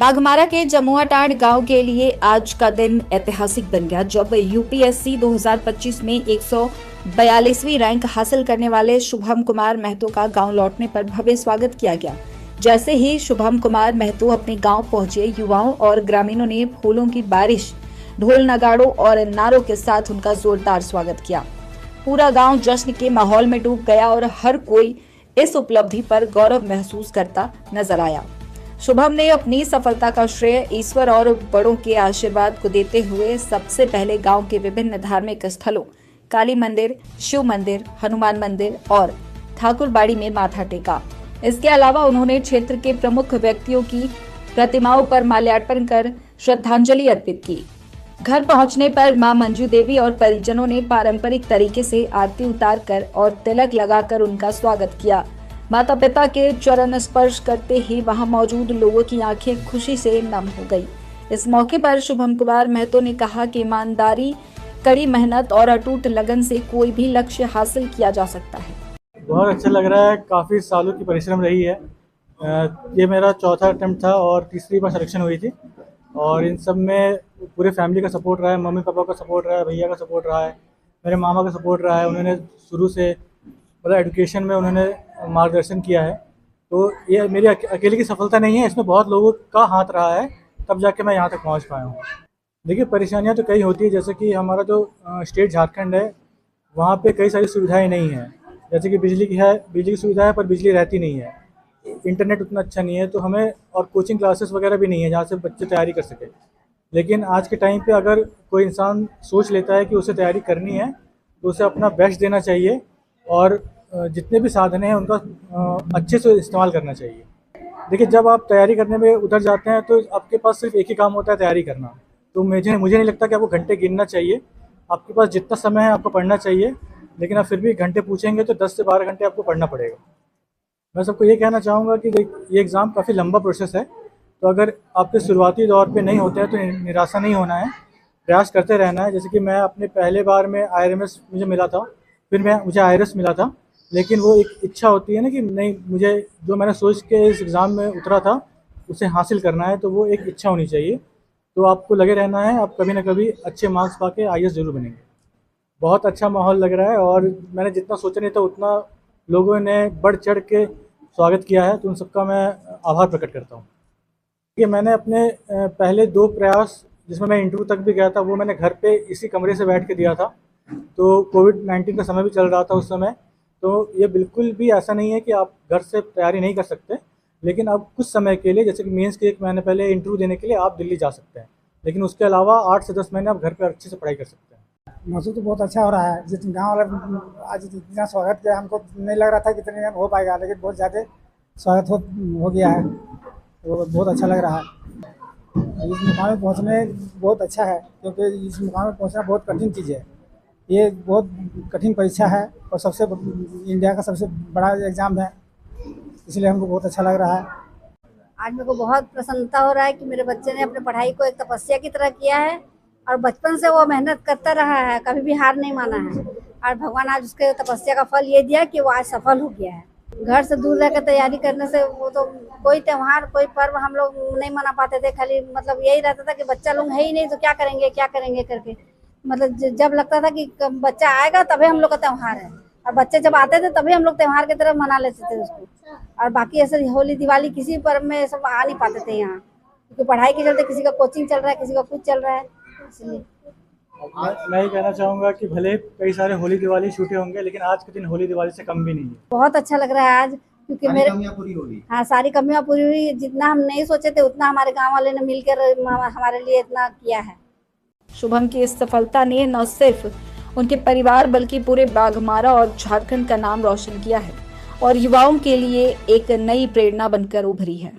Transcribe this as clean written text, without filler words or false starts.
बाघमारा के जमुआटांड गांव के लिए आज का दिन ऐतिहासिक बन गया जब यूपीएससी 2025 में 142वीं रैंक हासिल करने वाले शुभम कुमार महतो का गांव लौटने पर भव्य स्वागत किया गया। जैसे ही शुभम कुमार महतो अपने गांव पहुंचे, युवाओं और ग्रामीणों ने फूलों की बारिश, ढोल नगाड़ों और नारों के साथ उनका जोरदार स्वागत किया। पूरा गांव जश्न के माहौल में डूब गया और हर कोई इस उपलब्धि पर गौरव महसूस करता नजर आया। शुभम ने अपनी सफलता का श्रेय ईश्वर और बड़ों के आशीर्वाद को देते हुए सबसे पहले गांव के विभिन्न धार्मिक स्थलों, काली मंदिर, शिव मंदिर, हनुमान मंदिर और ठाकुरबाड़ी में माथा टेका। इसके अलावा उन्होंने क्षेत्र के प्रमुख व्यक्तियों की प्रतिमाओं पर माल्यार्पण कर श्रद्धांजलि अर्पित की। घर पहुंचने पर मां मंजू देवी और परिजनों ने पारंपरिक तरीके से आरती उतारकर और तिलक लगाकर उनका स्वागत किया। माता पिता के चरण स्पर्श करते ही वहां मौजूद लोगों की आंखें खुशी से नम हो गई। इस मौके पर शुभम कुमार महतो ने कहा कि ईमानदारी, कड़ी मेहनत और अटूट लगन से कोई भी लक्ष्य हासिल किया जा सकता है। बहुत अच्छा लग रहा है। काफ़ी सालों की परिश्रम रही है। ये मेरा चौथा अटेम्प्ट था और तीसरी बार सिलेक्शन हुई थी और इन सब में पूरे फैमिली का सपोर्ट रहा है। मम्मी पापा का सपोर्ट रहा है, भैया का सपोर्ट रहा है, मेरे मामा का सपोर्ट रहा है। उन्होंने शुरू से मतलब एजुकेशन में उन्होंने मार्गदर्शन किया है। तो ये मेरी अकेले की सफलता नहीं है, इसमें बहुत लोगों का हाथ रहा है, तब जाके मैं यहाँ तक पहुँच पाया हूँ। देखिए, परेशानियाँ तो कई होती है, जैसे कि हमारा जो स्टेट झारखंड है वहाँ पे कई सारी सुविधाएं नहीं हैं। जैसे कि बिजली की सुविधा है पर बिजली रहती नहीं है, इंटरनेट उतना अच्छा नहीं है, तो हमें और कोचिंग क्लासेस वगैरह भी नहीं है जहाँ से बच्चे तैयारी कर सके। लेकिन आज के टाइम पे अगर कोई इंसान सोच लेता है कि उसे तैयारी करनी है तो उसे अपना बेस्ट देना चाहिए और जितने भी साधन हैं उनका अच्छे से इस्तेमाल करना चाहिए। देखिए, जब आप तैयारी करने में उतर जाते हैं तो आपके पास सिर्फ एक ही काम होता है, तैयारी करना। तो मुझे नहीं लगता कि आपको घंटे गिनना चाहिए। आपके पास जितना समय है आपको पढ़ना चाहिए, लेकिन आप फिर भी घंटे पूछेंगे तो 10 से 12 घंटे आपको पढ़ना पड़ेगा। मैं सबको ये कहना चाहूँगा कि ये एग्ज़ाम काफ़ी लंबा प्रोसेस है, तो अगर आपके शुरुआती दौर पे नहीं होते हैं तो निराशा नहीं होना है, प्रयास करते रहना है। जैसे कि मैं अपने पहले बार में IRMS मुझे मिला था, फिर मुझे IRS मिला था, लेकिन वो एक इच्छा होती है ना कि नहीं, मुझे जो मैंने सोच के इस एग्ज़ाम में उतरा था उसे हासिल करना है, तो वो एक इच्छा होनी चाहिए। तो आपको लगे रहना है, आप कभी ना कभी अच्छे मार्क्स पा के IAS ज़रूर बनेंगे। बहुत अच्छा माहौल लग रहा है और मैंने जितना सोचा नहीं था उतना लोगों ने बढ़ चढ़ के स्वागत किया है, तो उन सबका मैं आभार प्रकट करता हूँ। कि मैंने अपने पहले 2 प्रयास जिसमें मैं इंटरव्यू तक भी गया था वो मैंने घर पे इसी कमरे से बैठ के दिया था। तो कोविड-19 का समय भी चल रहा था उस समय, तो ये बिल्कुल भी ऐसा नहीं है कि आप घर से तैयारी नहीं कर सकते, लेकिन अब कुछ समय के लिए, जैसे कि मेंस के 1 महीने पहले इंटरव्यू देने के लिए आप दिल्ली जा सकते हैं, लेकिन उसके अलावा 8 से 10 महीने आप घर पर अच्छे से पढ़ाई कर सकते हैं। महसूस तो बहुत अच्छा हो रहा है। जिस गाँव वाला आज इतना स्वागत किया, हमको नहीं लग रहा था कि इतने में हो पाएगा, लेकिन बहुत ज़्यादा स्वागत हो गया है, तो बहुत अच्छा लग रहा है। इस मुकाम में पहुँचने बहुत अच्छा है, क्योंकि इस मुकाम में पहुँचना बहुत कठिन चीज़ है। ये बहुत कठिन परीक्षा है और सबसे इंडिया का सबसे बड़ा एग्ज़ाम है, इसलिए हमको बहुत अच्छा लग रहा है। आज मेरे को बहुत प्रसन्नता हो रहा है कि मेरे बच्चे ने अपने पढ़ाई को एक तपस्या की तरह किया है और बचपन से वो मेहनत करता रहा है, कभी भी हार नहीं माना है, और भगवान आज उसके तपस्या का फल ये दिया कि वो आज सफल हो गया है। घर से दूर रहकर तैयारी करने से वो तो कोई त्योहार, कोई पर्व हम लोग नहीं मना पाते थे। खाली मतलब यही रहता था कि बच्चा लोग है ही नहीं तो क्या करेंगे करके, मतलब जब लगता था कि बच्चा आएगा तभी हम लोग का त्योहार है, और बच्चे जब आते थे तभी हम लोग त्योहार की तरह मना लेते थे उसको। और बाकी ऐसे होली दिवाली किसी पर्व में सब आ नहीं पाते थे यहाँ, क्योंकि पढ़ाई के चलते किसी का कोचिंग चल रहा है, किसी का कुछ चल रहा है, इसलिए। मैं ये कहना चाहूँगा कि भले कई सारे होली दिवाली छूटे होंगे, लेकिन आज के दिन होली दिवाली से कम भी नहीं है। बहुत अच्छा लग रहा है आज, क्योंकि मेरे पूरी हो गई। हाँ, सारी कमियाँ पूरी हुई। जितना हम नहीं सोचे थे उतना हमारे गाँव वाले ने मिलकर हमारे लिए इतना किया है। शुभम की इस सफलता ने न सिर्फ उनके परिवार बल्कि पूरे बाघमारा और झारखंड का नाम रोशन किया है और युवाओं के लिए एक नई प्रेरणा बनकर उभरी है।